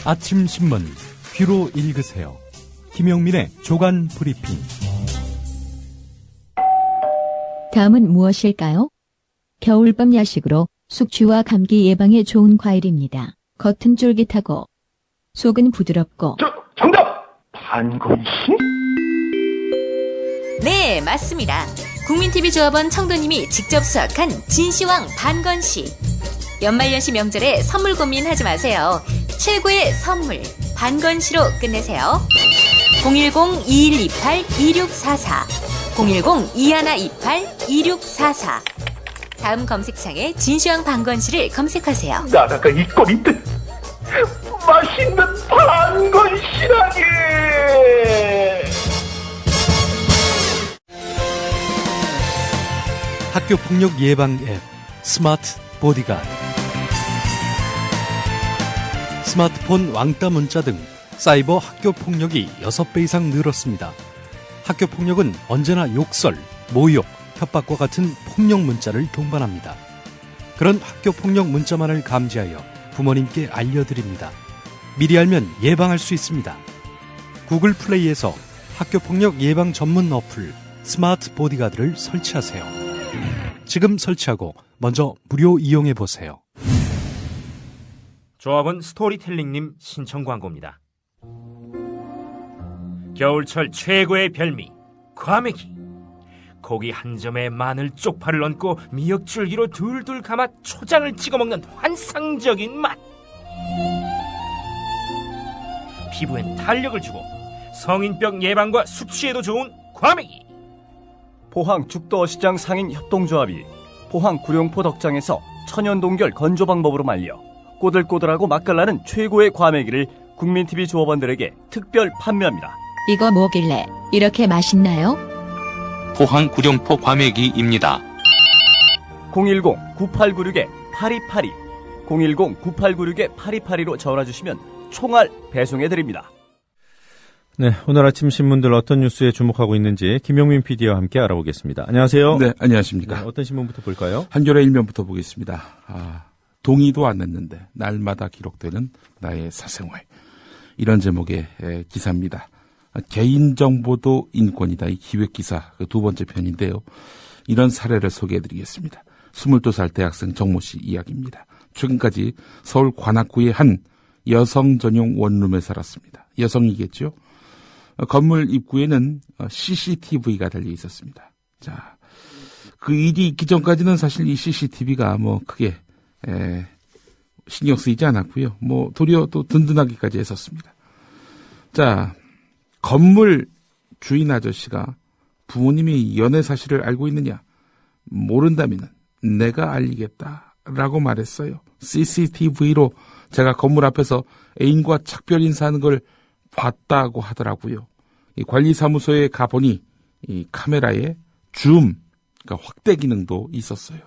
아침 신문 귀로 읽으세요. 김영민의 조간 브리핑. 다음은 무엇일까요? 겨울밤 야식으로 숙취와 감기 예방에 좋은 과일입니다. 겉은 쫄깃하고 속은 부드럽고. 정답! 반건씨? 네, 맞습니다. 국민TV조합원 청도님이 직접 수확한 진시황 반건씨. 연말연시 명절에 선물 고민하지 마세요. 최고의 선물 반건씨로 끝내세요. 010-2128-2644 010-2128-2644 다음 검색창에 진시황 반건씨를 검색하세요. 나라가 이꼴인 듯 맛있는 반건씨라니. 학교폭력 예방 앱 스마트 보디가드. 스마트폰 왕따 문자 등 사이버 학교폭력이 6배 이상 늘었습니다. 학교폭력은 언제나 욕설, 모욕, 협박과 같은 폭력 문자를 동반합니다. 그런 학교폭력 문자만을 감지하여 부모님께 알려드립니다. 미리 알면 예방할 수 있습니다. 구글 플레이에서 학교폭력 예방 전문 어플 스마트 보디가드를 설치하세요. 지금 설치하고 먼저 무료 이용해보세요. 조합원 스토리텔링님 신청 광고입니다. 겨울철 최고의 별미 과메기. 고기 한 점에 마늘 쪽파를 얹고 미역줄기로 둘둘 감아 초장을 찍어 먹는 환상적인 맛. 피부엔 탄력을 주고 성인병 예방과 숙취에도 좋은 과메기. 포항 죽도어시장 상인 협동조합이 포항 구룡포 덕장에서 천연 동결 건조 방법으로 말려 꼬들꼬들하고 맛깔나는 최고의 과메기를 국민TV 조합원들에게 특별 판매합니다. 이거 뭐길래 이렇게 맛있나요? 포항 구룡포 과메기입니다. 010-9896-8282 010-9896-8282로 전화주시면 총알 배송해드립니다. 네, 오늘 아침 신문들 어떤 뉴스에 주목하고 있는지 김영민 PD와 함께 알아보겠습니다. 안녕하세요. 네, 안녕하십니까. 네, 어떤 신문부터 볼까요? 한겨레 일면부터 보겠습니다. 동의도 안 냈는데 날마다 기록되는 나의 사생활. 이런 제목의 기사입니다. 개인정보도 인권이다. 이 기획기사 두 번째 편인데요. 이런 사례를 소개해드리겠습니다. 22살 대학생 정모 씨 이야기입니다. 최근까지 서울 관악구의 한 여성 전용 원룸에 살았습니다. 여성이겠죠? 건물 입구에는 CCTV가 달려 있었습니다. 자, 그 일이 있기 전까지는 사실 이 CCTV가 크게 신경 쓰이지 않았고요. 도리어 또 든든하기까지 했었습니다. 자, 건물 주인 아저씨가 부모님이 연애 사실을 알고 있느냐? 모른다면 내가 알리겠다라고 말했어요. CCTV로 제가 건물 앞에서 애인과 작별 인사하는 걸 봤다고 하더라고요. 이 관리사무소에 가보니 이 카메라에 줌, 그러니까 확대 기능도 있었어요.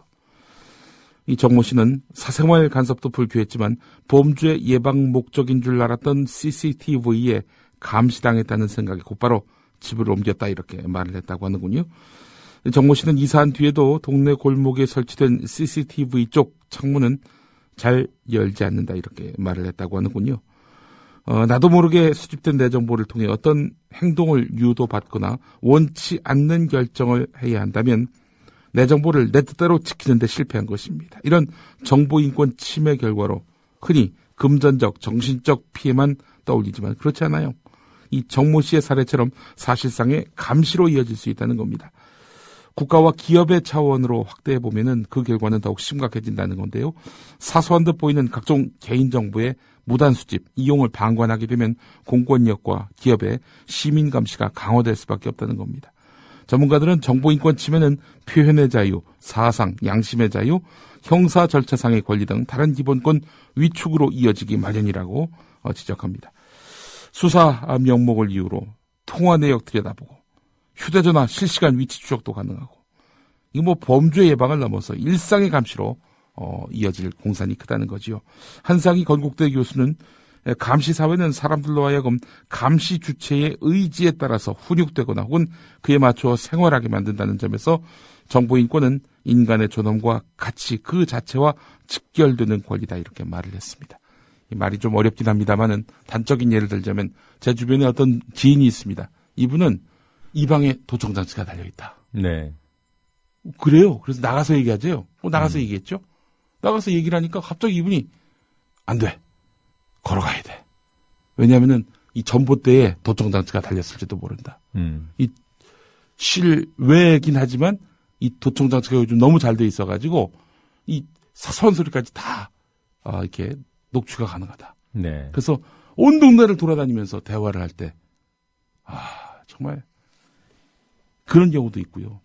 이 정모 씨는 사생활 간섭도 불교했지만 범죄 예방 목적인 줄 알았던 CCTV에 감시당했다는 생각에 곧바로 집을 옮겼다 이렇게 말을 했다고 하는군요. 정모 씨는 이사한 뒤에도 동네 골목에 설치된 CCTV 쪽 창문은 잘 열지 않는다 이렇게 말을 했다고 하는군요. 나도 모르게 수집된 내 정보를 통해 어떤 행동을 유도받거나 원치 않는 결정을 해야 한다면 내 정보를 내 뜻대로 지키는 데 실패한 것입니다. 이런 정보인권 침해 결과로 흔히 금전적, 정신적 피해만 떠올리지만 그렇지 않아요. 이 정모 씨의 사례처럼 사실상의 감시로 이어질 수 있다는 겁니다. 국가와 기업의 차원으로 확대해보면 그 결과는 더욱 심각해진다는 건데요. 사소한 듯 보이는 각종 개인정보의 무단 수집, 이용을 방관하게 되면 공권력과 기업의 시민 감시가 강화될 수밖에 없다는 겁니다. 전문가들은 정보인권 침해는 표현의 자유, 사상, 양심의 자유, 형사 절차상의 권리 등 다른 기본권 위축으로 이어지기 마련이라고 지적합니다. 수사 명목을 이유로 통화 내역 들여다보고 휴대전화 실시간 위치 추적도 가능하고 이거 범죄 예방을 넘어서 일상의 감시로 이어질 공산이 크다는 거지요. 한상희 건국대 교수는 감시 사회는 사람들로 하여금 감시 주체의 의지에 따라서 훈육되거나 혹은 그에 맞춰 생활하게 만든다는 점에서 정보인권은 인간의 존엄과 가치 그 자체와 직결되는 권리다 이렇게 말을 했습니다. 이 말이 좀 어렵긴 합니다만은 단적인 예를 들자면 제 주변에 어떤 지인이 있습니다. 이분은 이 방에 도청장치가 달려있다. 네. 그래요. 그래서 나가서 얘기하죠. 나가서 얘기했죠. 나가서 얘기를 하니까 갑자기 이분이 안 돼. 걸어가야 돼. 왜냐하면은 이 전봇대에 도청장치가 달렸을지도 모른다. 이 실외긴 하지만 이 도청장치가 요즘 너무 잘 돼 있어가지고 이 사소한 소리까지 다 이렇게 녹취가 가능하다. 네. 그래서 온 동네를 돌아다니면서 대화를 할 때 정말 그런 경우도 있고요.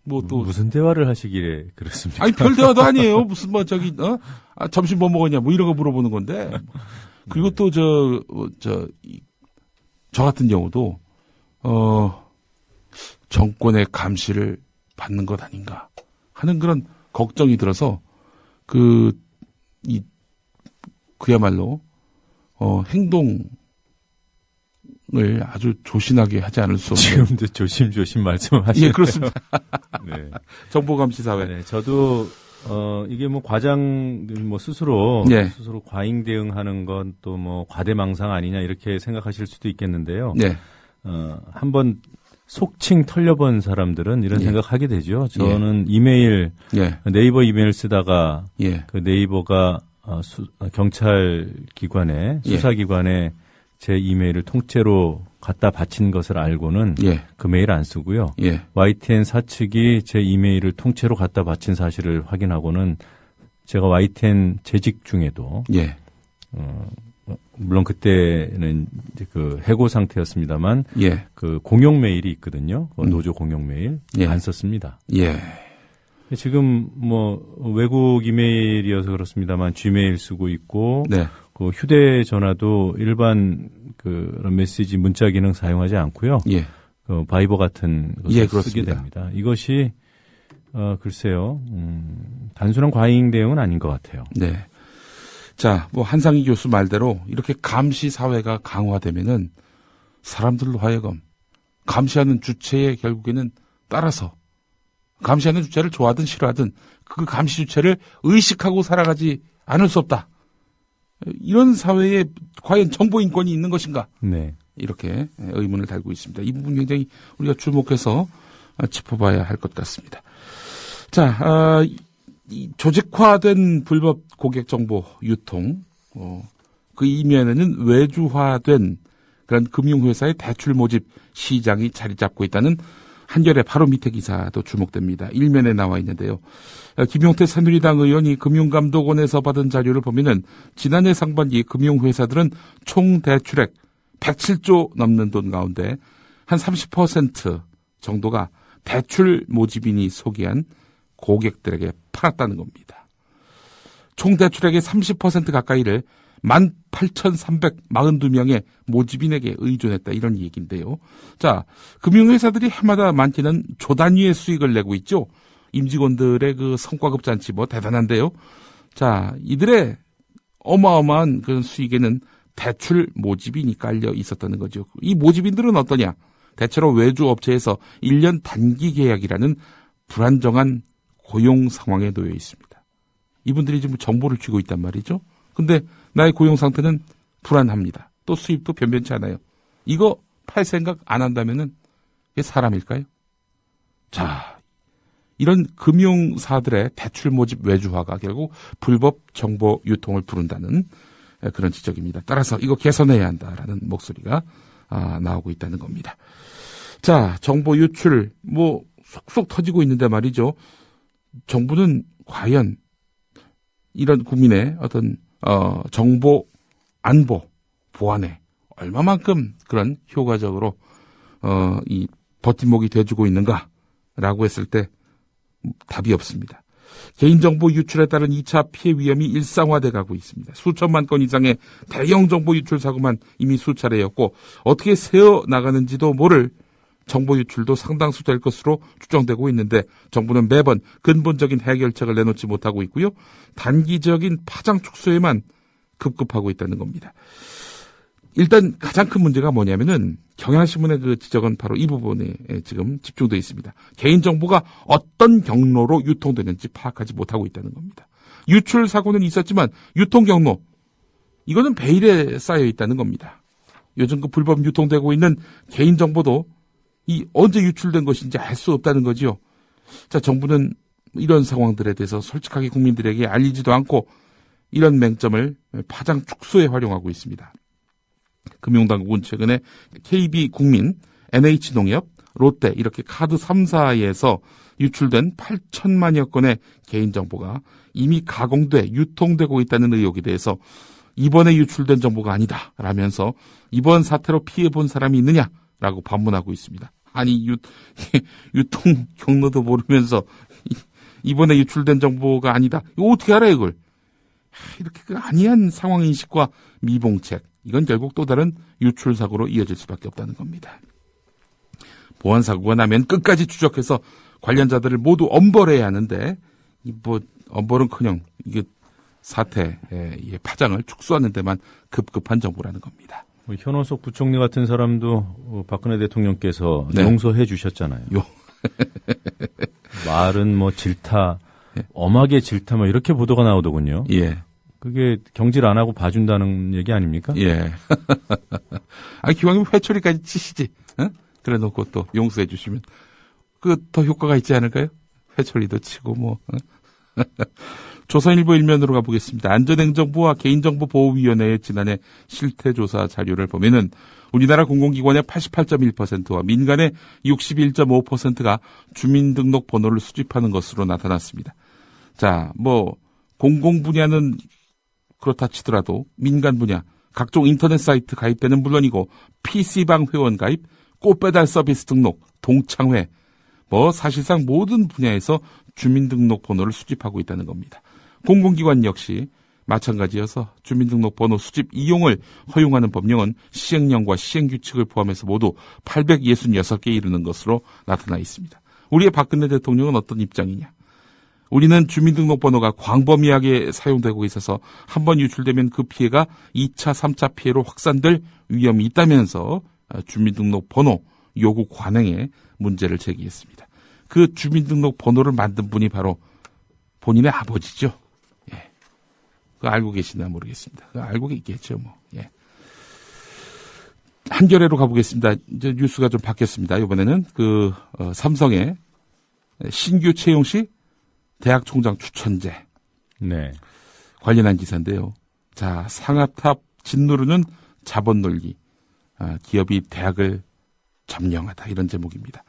뭐 또 무슨 대화를 하시길래 그렇습니까? 아니 별 대화도 아니에요. 무슨 뭐 저기 점심 뭐 먹었냐 뭐 이런 거 물어보는 건데. 그리고 또 저 같은 경우도 정권의 감시를 받는 것 아닌가 하는 그런 걱정이 들어서 그야말로 행동을 아주 조신하게 하지 않을 수 없는. 지금도 조심조심 말씀하시네요. 예, 그렇습니다. 네. 정보감시 사회. 네, 저도 이게 뭐 과장 뭐 스스로 과잉 대응하는 건 또 뭐 과대망상 아니냐 이렇게 생각하실 수도 있겠는데요. 네. 한번 속칭 털려본 사람들은 이런 생각하게 되죠. 저는 이메일 네이버 이메일 쓰다가 그 네이버가 경찰 기관에 수사기관에 제 이메일을 통째로 갖다 바친 것을 알고는 그 메일 안 쓰고요. YTN 사측이 제 이메일을 통째로 갖다 바친 사실을 확인하고는 제가 YTN 재직 중에도 물론 그때는 이제 그 해고 상태였습니다만 그 공용 메일이 있거든요. 노조 공용 메일 안 썼습니다. 지금 뭐 외국 이메일이어서 그렇습니다만 G메일 쓰고 있고 그 휴대전화도 일반 그런 메시지 문자 기능 사용하지 않고요. 그 바이버 같은 것을 쓰게 됩니다. 이것이 글쎄요, 단순한 과잉 대응은 아닌 것 같아요. 네. 자, 뭐 한상희 교수 말대로 이렇게 감시 사회가 강화되면은 사람들로 하여금 감시하는 주체에 결국에는 따라서 감시하는 주체를 좋아하든 싫어하든 그 감시 주체를 의식하고 살아가지 않을 수 없다. 이런 사회에 과연 정보 인권이 있는 것인가? 이렇게 의문을 달고 있습니다. 이 부분 굉장히 우리가 주목해서 짚어봐야 할 것 같습니다. 자, 이 조직화된 불법 고객 정보 유통, 그 이면에는 외주화된 그런 금융회사의 대출 모집 시장이 자리 잡고 있다는 한겨레 바로 밑에 기사도 주목됩니다. 일면에 나와 있는데요. 김용태 새누리당 의원이 금융감독원에서 받은 자료를 보면은 지난해 상반기 금융회사들은 총 대출액 107조 넘는 돈 가운데 한 30% 정도가 대출 모집인이 소개한 고객들에게 팔았다는 겁니다. 총 대출액의 30% 가까이를 18,342명의 모집인에게 의존했다 이런 얘기인데요. 자, 금융회사들이 해마다 많게는 조 단위의 수익을 내고 있죠. 임직원들의 그 성과급 잔치 뭐 대단한데요. 자, 이들의 어마어마한 그 수익에는 대출 모집인이 깔려 있었다는 거죠. 이 모집인들은 어떠냐? 대체로 외주업체에서 1년 단기 계약이라는 불안정한 고용 상황에 놓여 있습니다. 이분들이 지금 정보를 쥐고 있단 말이죠. 근데 나의 고용 상태는 불안합니다. 또 수입도 변변치 않아요. 이거 팔 생각 안 한다면은 이게 사람일까요? 자, 이런 금융사들의 대출 모집 외주화가 결국 불법 정보 유통을 부른다는 그런 지적입니다. 따라서 이거 개선해야 한다라는 목소리가 나오고 있다는 겁니다. 자, 정보 유출 뭐 속속 터지고 있는데 말이죠. 정부는 과연 이런 국민의 어떤 정보 안보 보안에 얼마만큼 그런 효과적으로 이 버팀목이 돼주고 있는가라고 했을 때 답이 없습니다. 개인정보 유출에 따른 2차 피해 위험이 일상화돼 가고 있습니다. 수천만 건 이상의 대형 정보 유출 사고만 이미 수차례였고 어떻게 새어나가는지도 모를 정보 유출도 상당수 될 것으로 추정되고 있는데 정부는 매번 근본적인 해결책을 내놓지 못하고 있고요. 단기적인 파장 축소에만 급급하고 있다는 겁니다. 일단 가장 큰 문제가 뭐냐면은 경향신문의 그 지적은 바로 이 부분에 지금 집중되어 있습니다. 개인정보가 어떤 경로로 유통되는지 파악하지 못하고 있다는 겁니다. 유출 사고는 있었지만 유통 경로 이거는 베일에 쌓여 있다는 겁니다. 요즘 그 불법 유통되고 있는 개인정보도 이 언제 유출된 것인지 알 수 없다는 거지요. 자, 정부는 이런 상황들에 대해서 솔직하게 국민들에게 알리지도 않고 이런 맹점을 파장 축소에 활용하고 있습니다. 금융당국은 최근에 KB국민, NH농협, 롯데 이렇게 카드 3사에서 유출된 8천만여 건의 개인정보가 이미 가공돼 유통되고 있다는 의혹에 대해서 이번에 유출된 정보가 아니다 라면서 이번 사태로 피해본 사람이 있느냐라고 반문하고 있습니다. 아니 유통 경로도 모르면서 이번에 유출된 정보가 아니다. 이거 어떻게 알아요 이걸. 이렇게 그 아니한 상황인식과 미봉책, 이건 결국 또 다른 유출사고로 이어질 수밖에 없다는 겁니다. 보안사고가 나면 끝까지 추적해서 관련자들을 모두 엄벌해야 하는데 엄벌은커녕 이게 사태의 파장을 축소하는 데만 급급한 정부라는 겁니다. 현원석 부총리 같은 사람도 박근혜 대통령께서 용서해 주셨잖아요. 말은 뭐 질타, 엄하게 질타 뭐 이렇게 보도가 나오더군요. 예. 그게 경질 안 하고 봐준다는 얘기 아닙니까? 예. 기왕이면 회초리까지 치시지. 어? 그래 놓고 또 용서해 주시면 더 효과가 있지 않을까요? 회초리도 치고 뭐. 조선일보 일면으로 가보겠습니다. 안전행정부와 개인정보보호위원회의 지난해 실태조사 자료를 보면은 우리나라 공공기관의 88.1%와 민간의 61.5%가 주민등록 번호를 수집하는 것으로 나타났습니다. 자, 공공 분야는 그렇다 치더라도 민간 분야, 각종 인터넷 사이트 가입되는 물론이고 PC방 회원 가입, 꽃배달 서비스 등록, 동창회, 사실상 모든 분야에서 주민등록 번호를 수집하고 있다는 겁니다. 공공기관 역시 마찬가지여서 주민등록번호 수집 이용을 허용하는 법령은 시행령과 시행규칙을 포함해서 모두 866개 이르는 것으로 나타나 있습니다. 우리의 박근혜 대통령은 어떤 입장이냐? 우리는 주민등록번호가 광범위하게 사용되고 있어서 한번 유출되면 그 피해가 2차, 3차 피해로 확산될 위험이 있다면서 주민등록번호 요구 관행에 문제를 제기했습니다. 그 주민등록번호를 만든 분이 바로 본인의 아버지죠. 예. 그거 알고 계시나 모르겠습니다. 그거 알고 있겠죠, 예. 한겨레로 가보겠습니다. 이제 뉴스가 좀 바뀌었습니다. 이번에는 삼성의 신규 채용 시 대학 총장 추천제. 네. 관련한 기사인데요. 자, 상하탑 짓누르는 자본 논리. 기업이 대학을 점령하다. 이런 제목입니다.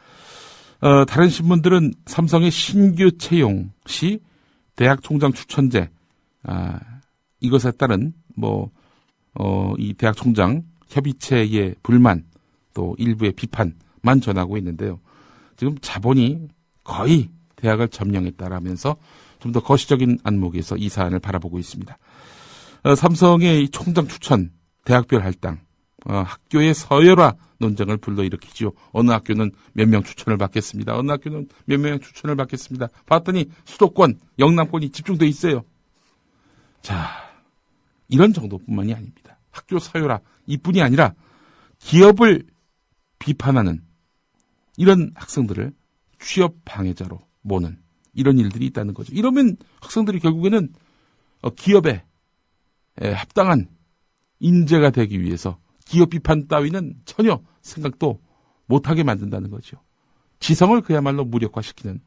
다른 신문들은 삼성의 신규 채용 시 대학 총장 추천제, 이것에 따른 이 대학 총장 협의체의 불만, 또 일부의 비판만 전하고 있는데요. 지금 자본이 거의 대학을 점령했다라면서 좀 더 거시적인 안목에서 이 사안을 바라보고 있습니다. 삼성의 총장 추천, 대학별 할당, 학교의 서열화 논쟁을 불러일으키죠. 어느 학교는 몇 명 추천을 받겠습니다. 어느 학교는 몇 명 추천을 받겠습니다. 봤더니 수도권, 영남권이 집중돼 있어요. 자, 이런 정도뿐만이 아닙니다. 학교 서열화 이뿐이 아니라 기업을 비판하는 이런 학생들을 취업 방해자로 모는 이런 일들이 있다는 거죠. 이러면 학생들이 결국에는 기업에 합당한 인재가 되기 위해서 기업 비판 따위는 전혀 생각도 못하게 만든다는 거죠. 지성을 그야말로 무력화시키는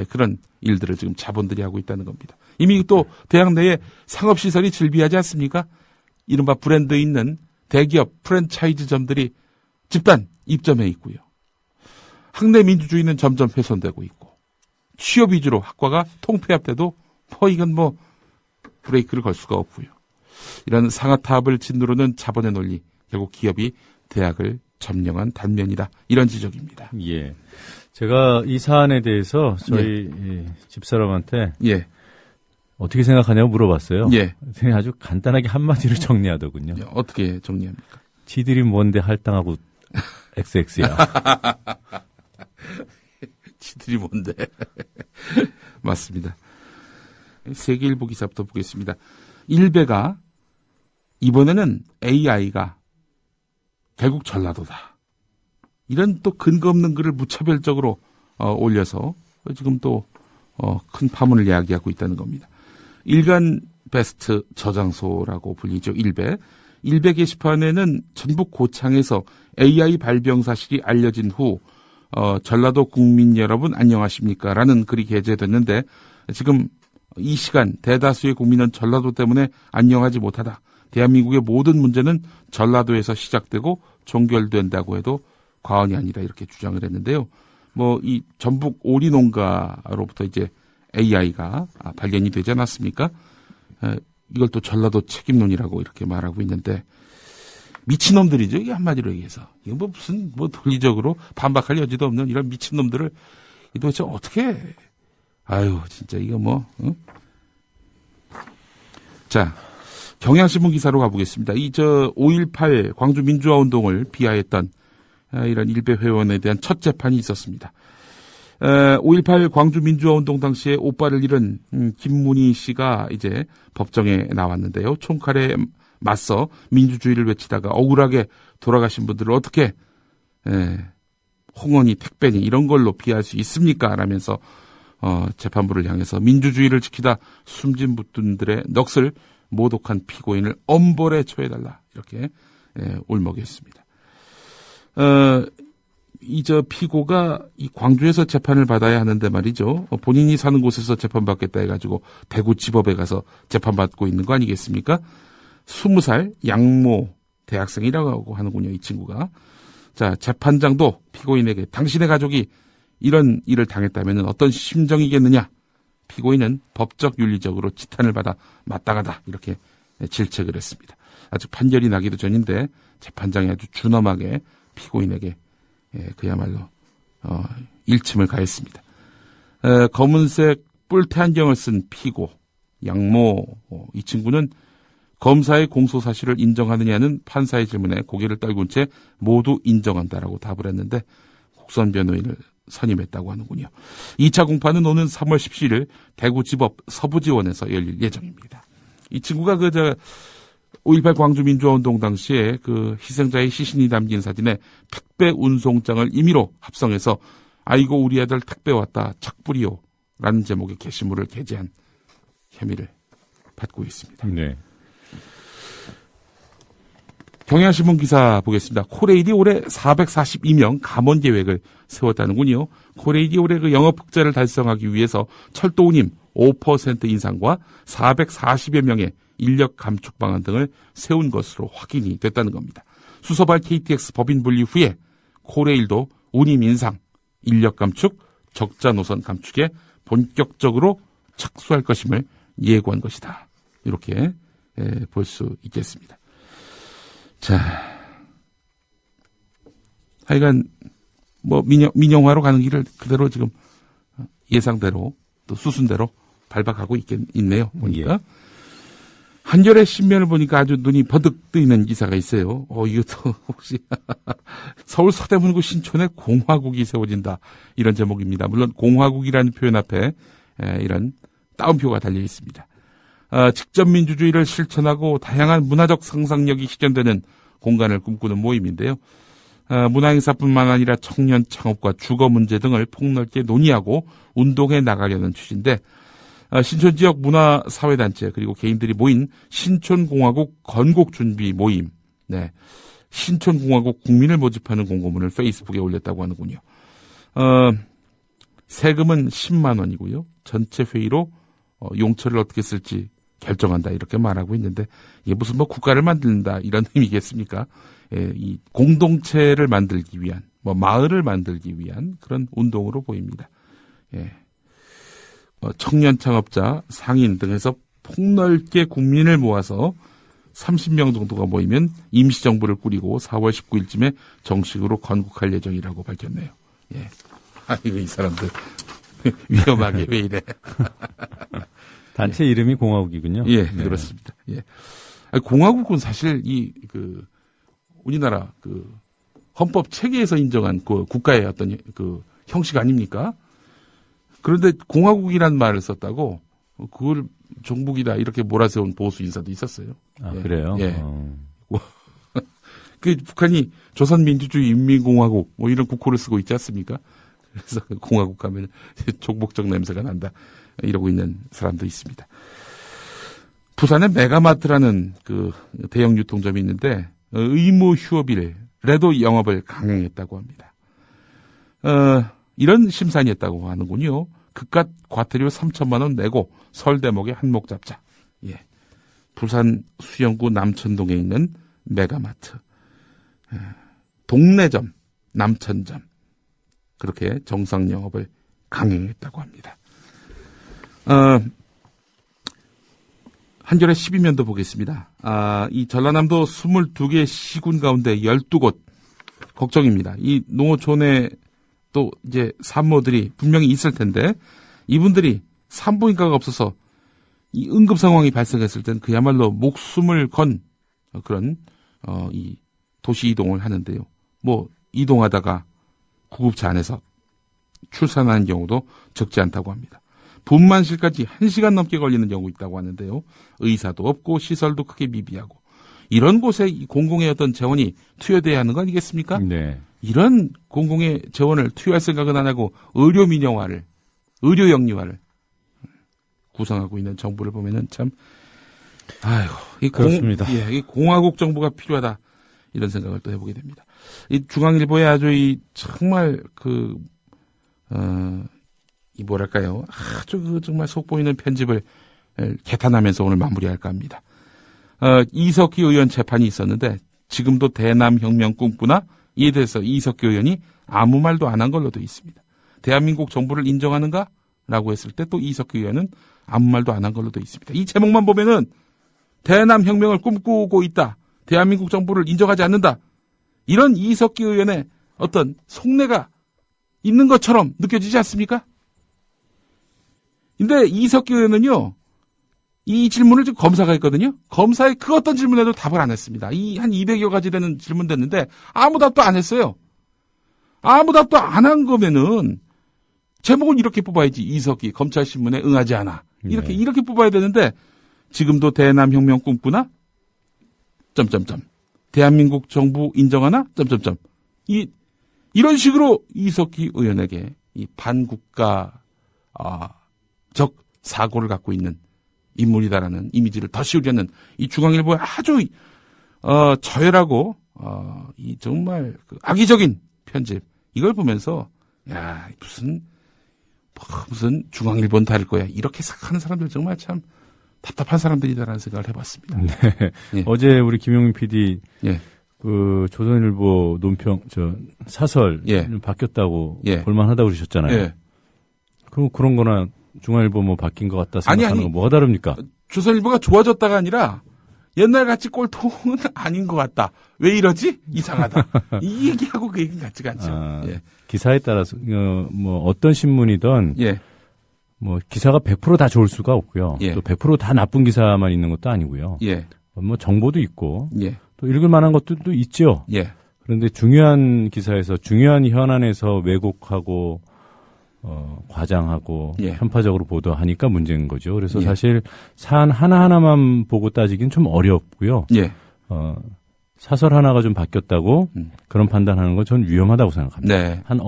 그런 일들을 지금 자본들이 하고 있다는 겁니다. 이미 또 대학 내에 상업시설이 즐비하지 않습니까? 이른바 브랜드 있는 대기업 프랜차이즈점들이 집단 입점해 있고요. 학내 민주주의는 점점 훼손되고 있고 취업 위주로 학과가 통폐합돼도 이건 브레이크를 걸 수가 없고요. 이런 상하탑을 짓누르는 자본의 논리, 결국 기업이 대학을 점령한 단면이다. 이런 지적입니다. 예. 제가 이 사안에 대해서 저희 집사람한테 어떻게 생각하냐고 물어봤어요. 예. 아주 간단하게 한마디로 정리하더군요. 어떻게 정리합니까? 지들이 뭔데 할당하고 XX야. 지들이 뭔데. 맞습니다. 세계일보 기사부터 보겠습니다. 일베가 이번에는 AI가 결국 전라도다. 이런 또 근거 없는 글을 무차별적으로 올려서 지금 또 큰 파문을 야기하고 있다는 겁니다. 일간 베스트 저장소라고 불리죠. 일베. 일베 게시판에는 전북 고창에서 AI 발병 사실이 알려진 후 전라도 국민 여러분 안녕하십니까? 라는 글이 게재됐는데 지금 이 시간 대다수의 국민은 전라도 때문에 안녕하지 못하다. 대한민국의 모든 문제는 전라도에서 시작되고 종결된다고 해도 과언이 아니라 이렇게 주장을 했는데요. 이 전북 오리 농가로부터 이제 AI가 발견이 되지 않았습니까? 이걸 또 전라도 책임론이라고 이렇게 말하고 있는데 미친놈들이죠. 이게 한마디로 얘기해서. 이거 무슨 논리적으로 반박할 여지도 없는 이런 미친놈들을 도대체 어떻게 아유 진짜 이거 응? 자, 경향신문 기사로 가보겠습니다. 5.18 광주 민주화 운동을 비하했던 이런 일베 회원에 대한 첫 재판이 있었습니다. 5.18 광주 민주화 운동 당시에 오빠를 잃은 김문희 씨가 이제 법정에 나왔는데요. 총칼에 맞서 민주주의를 외치다가 억울하게 돌아가신 분들을 어떻게 홍언이 택배니 이런 걸로 비할 수 있습니까? 라면서 재판부를 향해서 민주주의를 지키다 숨진 분들의 넋을 모독한 피고인을 엄벌에 처해달라 이렇게 울먹였습니다. 피고가 이 광주에서 재판을 받아야 하는데 말이죠. 본인이 사는 곳에서 재판받겠다 해가지고 대구지법에 가서 재판받고 있는 거 아니겠습니까? 20살 양모 대학생이라고 하는군요, 이 친구가. 자, 재판장도 피고인에게 당신의 가족이 이런 일을 당했다면 어떤 심정이겠느냐? 피고인은 법적 윤리적으로 지탄을 받아 마땅하다 이렇게 질책을 했습니다. 아직 판결이 나기도 전인데 재판장이 아주 준엄하게 피고인에게 그야말로 일침을 가했습니다. 검은색 뿔테 안경을 쓴 피고 양모 이 친구는 검사의 공소 사실을 인정하느냐는 판사의 질문에 고개를 떨군 채 모두 인정한다라고 답을 했는데 국선 변호인을 선임했다고 하는군요. 2차 공판은 오는 3월 17일 대구지법 서부지원에서 열릴 예정입니다. 이 친구가 5.18 광주 민주화 운동 당시에 그 희생자의 시신이 담긴 사진에 택배 운송장을 임의로 합성해서 아이고 우리 아들 택배 왔다 착불이요 라는 제목의 게시물을 게재한 혐의를 받고 있습니다. 네. 경향신문 기사 보겠습니다. 코레일이 올해 442명 감원 계획을 세웠다는군요. 코레일이 올해 그 영업 흑자를 달성하기 위해서 철도 운임 5% 인상과 440여 명의 인력 감축 방안 등을 세운 것으로 확인이 됐다는 겁니다. 수서발 KTX 법인 분리 후에 코레일도 운임 인상, 인력 감축, 적자 노선 감축에 본격적으로 착수할 것임을 예고한 것이다. 이렇게 볼 수 있겠습니다. 자, 하여간 민영화로 가는 길을 그대로 지금 예상대로 또 수순대로 밟아가고 있네요. 보니까. 예. 한겨레 신문을 보니까 아주 눈이 버득 뜨이는 기사가 있어요. 이것도 혹시 서울 서대문구 신촌에 공화국이 세워진다 이런 제목입니다. 물론 공화국이라는 표현 앞에 이런 따옴표가 달려 있습니다. 직접 민주주의를 실천하고 다양한 문화적 상상력이 실현되는 공간을 꿈꾸는 모임인데요. 문화행사뿐만 아니라 청년 창업과 주거 문제 등을 폭넓게 논의하고 운동해 나가려는 취지인데 신촌 지역 문화사회단체 그리고 개인들이 모인 신촌공화국 건국준비 모임, 신촌공화국 국민을 모집하는 공고문을 페이스북에 올렸다고 하는군요. 세금은 10만 원이고요. 전체 회의로 용처를 어떻게 쓸지 결정한다 이렇게 말하고 있는데 이게 무슨 국가를 만든다 이런 의미겠습니까? 이 공동체를 만들기 위한 마을을 만들기 위한 그런 운동으로 보입니다. 청년 창업자, 상인 등에서 폭넓게 국민을 모아서 30명 정도가 모이면 임시정부를 꾸리고 4월 19일쯤에 정식으로 건국할 예정이라고 밝혔네요. 아이고 이 사람들 위험하게 왜 이래? 단체 이름이 공화국이군요. 네. 그렇습니다. 공화국은 사실 우리나라 헌법 체계에서 인정한 국가의 어떤 형식 아닙니까? 그런데 공화국이라는 말을 썼다고 그걸 종북이다 이렇게 몰아세운 보수 인사도 있었어요. 그래요? 북한이 조선민주주의인민공화국 이런 국호를 쓰고 있지 않습니까? 그래서 공화국 가면 종북적 냄새가 난다 이러고 있는 사람도 있습니다. 부산에 메가마트라는 그 대형 유통점이 있는데 의무 휴업일에도 영업을 강행했다고 합니다. 이런 심산이었다고 하는군요. 그깟 과태료 3천만 원 내고 설 대목에 한몫 잡자. 예. 부산 수영구 남천동에 있는 메가마트. 동래점, 남천점. 그렇게 정상 영업을 강행했다고 합니다. 한겨레 12면도 보겠습니다. 이 전라남도 22개 시군 가운데 12곳 걱정입니다. 이 농어촌에 또 이제 산모들이 분명히 있을 텐데 이분들이 산부인과가 없어서 이 응급 상황이 발생했을 땐 그야말로 목숨을 건 그런 이 도시 이동을 하는데요. 뭐 이동하다가 구급차 안에서 출산하는 경우도 적지 않다고 합니다. 분만실까지 1시간 넘게 걸리는 경우 있다고 하는데요. 의사도 없고 시설도 크게 미비하고 이런 곳에 공공의 어떤 재원이 투여돼야 하는 거 아니겠습니까? 네. 이런 공공의 재원을 투여할 생각은 안 하고 의료 민영화를, 의료 영리화를 구성하고 있는 정부를 보면은 참, 아이고, 그렇습니다. 이 공화국 정부가 필요하다 이런 생각을 또 해보게 됩니다. 이 중앙일보에 아주 정말 이 뭐랄까요, 아주 정말 속 보이는 편집을 개탄하면서 오늘 마무리할까 합니다. 이석기 의원 재판이 있었는데 지금도 대남혁명 꿈꾸나 이에 대해서 이석기 의원이 아무 말도 안 한 걸로 되어 있습니다. 대한민국 정부를 인정하는가? 라고 했을 때 또 이석기 의원은 아무 말도 안 한 걸로 되어 있습니다. 이 제목만 보면은 대남혁명을 꿈꾸고 있다. 대한민국 정부를 인정하지 않는다. 이런 이석기 의원의 어떤 속내가 있는 것처럼 느껴지지 않습니까? 근데 이석기 의원은요, 이 질문을 지금 검사가 했거든요. 검사의 그 어떤 질문에도 답을 안 했습니다. 이 한 200여 가지 되는 질문 됐는데 아무 답도 안 했어요. 아무 답도 안 한 거면은 제목은 이렇게 뽑아야지. 이석기 검찰신문에 응하지 않아. 이렇게 뽑아야 되는데 지금도 대남혁명 꿈꾸나? 대한민국 정부 인정하나? 이런 식으로 이석기 의원에게 이 반국가 적 사고를 갖고 있는 인물이다라는 이미지를 더 씌우려는 이 중앙일보의 아주 저열하고 이 정말 악의적인 편집 이걸 보면서 야 무슨 중앙일보는 다를 거야 이렇게 생각하는 사람들 정말 참 답답한 사람들이다라는 생각을 해봤습니다. 네. 예. 어제 우리 김용민 PD 예. 그 조선일보 논평 사설 예. 바뀌었다고 예. 볼만하다고 그러셨잖아요. 예. 그런 거나 중앙일보 뭐 바뀐 것 같다 생각하는 거 뭐가 다릅니까? 조선일보가 좋아졌다가 아니라 옛날 같이 꼴통은 아닌 것 같다. 왜 이러지? 이상하다. 이 얘기하고 그 얘기는 같지가 않죠. 예. 기사에 따라서 뭐 어떤 신문이든 예. 뭐 기사가 100% 다 좋을 수가 없고요. 예. 또 100% 다 나쁜 기사만 있는 것도 아니고요. 예. 뭐 정보도 있고 예. 또 읽을 만한 것들도 있죠. 예. 그런데 중요한 기사에서 중요한 현안에서 왜곡하고 과장하고 예. 편파적으로 보도하니까 문제인 거죠. 그래서 예. 사실 사안 하나하나만 보고 따지긴 좀 어렵고요. 예. 사설 하나가 좀 바뀌었다고 그런 판단하는 건 저는 위험하다고 생각합니다. 네. 한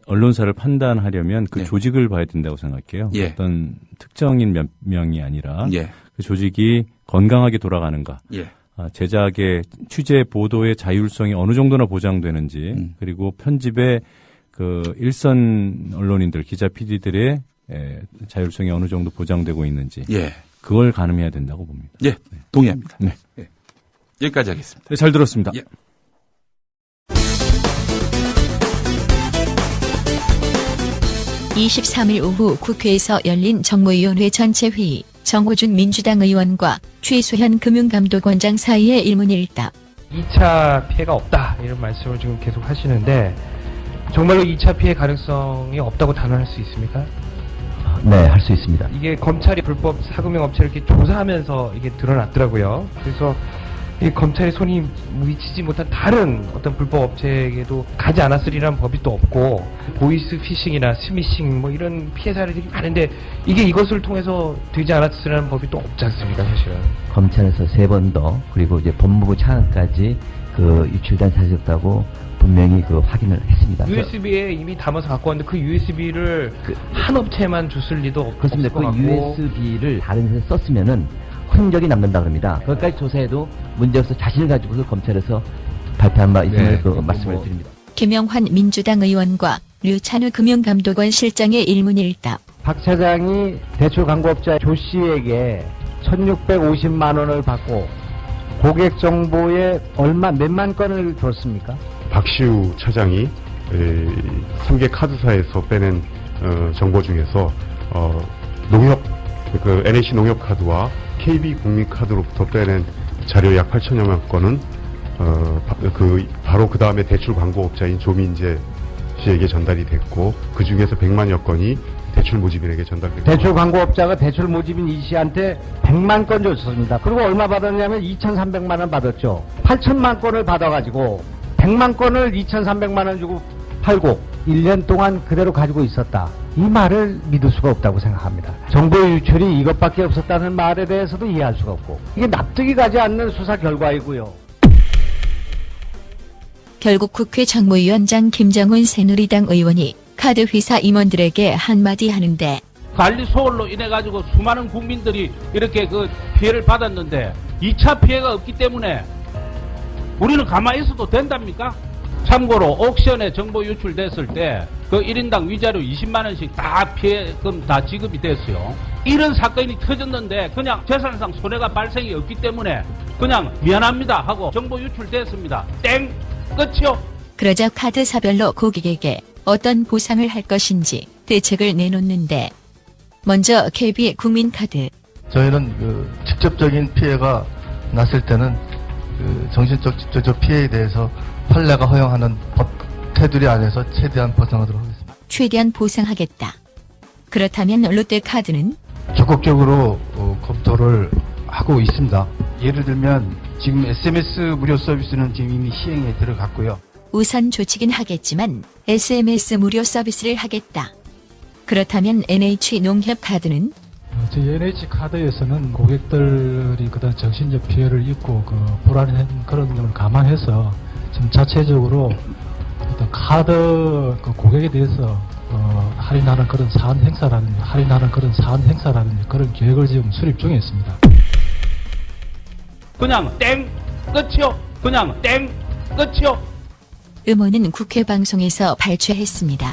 언론사를 판단하려면 그 예. 조직을 봐야 된다고 생각해요. 예. 어떤 특정인 몇 명이 아니라 예. 그 조직이 건강하게 돌아가는가. 예. 제작의 취재 보도의 자율성이 어느 정도나 보장되는지 그리고 편집의 그 일선 언론인들 기자 PD들의 자율성이 어느 정도 보장되고 있는지 예. 그걸 가늠해야 된다고 봅니다. 예. 동의합니다. 네. 예. 여기까지 하겠습니다. 네, 잘 들었습니다. 예. (23일) 오후 국회에서 열린 정무위원회 전체 회의. 정호준 민주당 의원과 최수현 금융감독원장 사이의 일문일답. 2차 피해가 없다 이런 말씀을 지금 계속 하시는데 정말로 2차 피해 가능성이 없다고 단언할 수 있습니까? 네, 할 수 있습니다. 이게 검찰이 불법 사금융 업체를 이렇게 조사하면서 이게 드러났더라고요. 그래서 이 검찰의 손이 미치지 못한 다른 어떤 불법 업체에게도 가지 않았으리라는 법이 또 없고 보이스 피싱이나 스미싱 뭐 이런 피해 사례들이 많은데 이게 이것을 통해서 되지 않았으리라는 법이 또 없지 않습니까, 사실은. 검찰에서 3번 더 그리고 이제 법무부 차관까지 그 유출된 사실이 없다고 분명히 그 확인을 했습니다. USB에 이미 담아서 갖고 왔는데 그 USB를 한 업체만 줬을 리도 없을 그렇습니다. 것 그 같고. USB를 다른 데서 썼으면은 흔적이 남는다 그럽니다. 그것까지 조사해도 문제없어 자신을 가지고서 검찰에서 발표한 바 있음을 말씀을 드립니다. 김영환 민주당 의원과 류찬우 금융감독원 실장의 일문일답. 박 차장이 대출 광고업자 조 씨에게 1,650만 원을 받고 고객 정보에 몇만 건을 줬습니까? 박시우 차장이 3개 카드사에서 빼낸 정보 중에서 농협 NH 농협 카드와 KB 국민 카드로부터 빼낸 자료 약 8천여만 건은 바로 그 다음에 대출 광고업자인 조민재 씨에게 전달이 됐고 그 중에서 100만여 건이 대출 모집인에게 전달됐습니다. 대출 광고업자가 대출 모집인 이 씨한테 100만 건 줬습니다. 그리고 얼마 받았냐면 2,300만 원 받았죠. 8천만 건을 받아가지고 100만 건을 2,300만 원 주고 팔고 1년 동안 그대로 가지고 있었다. 이 말을 믿을 수가 없다고 생각합니다. 정보 유출이 이것밖에 없었다는 말에 대해서도 이해할 수가 없고 이게 납득이 가지 않는 수사 결과이고요. 결국 국회 정무위원장 김정은 새누리당 의원이 카드 회사 임원들에게 한마디 하는데 관리 소홀로 인해 가지고 수많은 국민들이 이렇게 그 피해를 받았는데 2차 피해가 없기 때문에 우리는 가만히 있어도 된답니까? 참고로 옥션에 정보 유출됐을 때 그 1인당 위자료 20만 원씩 다 피해금 다 지급이 됐어요. 이런 사건이 터졌는데 그냥 재산상 손해가 발생이 없기 때문에 그냥 미안합니다 하고 정보 유출됐습니다. 땡! 끝이요. 그러자 카드사별로 고객에게 어떤 보상을 할 것인지 대책을 내놓는데 먼저 KB 국민카드. 저희는 직접적인 피해가 났을 때는 정신적 직접적 피해에 대해서 판례가 허용하는 법 테두리 안에서 최대한 보상하도록 하겠습니다. 최대한 보상하겠다. 그렇다면 롯데카드는 적극적으로 검토를 하고 있습니다. 예를 들면 지금 SMS 무료 서비스는 지금 이미 시행에 들어갔고요. 우선 조치긴 하겠지만 SMS 무료 서비스를 하겠다. 그렇다면 NH 농협카드는 저희 NH카드에서는 고객들이 그다음 정신적 피해를 입고 불안한 그런 점을 감안해서 좀 자체적으로 어떤 카드 고객에 대해서 할인하는 그런 사안 행사라든지 그런 계획을 지금 수립 중에 있습니다. 그냥 땡! 끝이요. 그냥 땡! 끝이요. 음원은 국회 방송에서 발췌했습니다.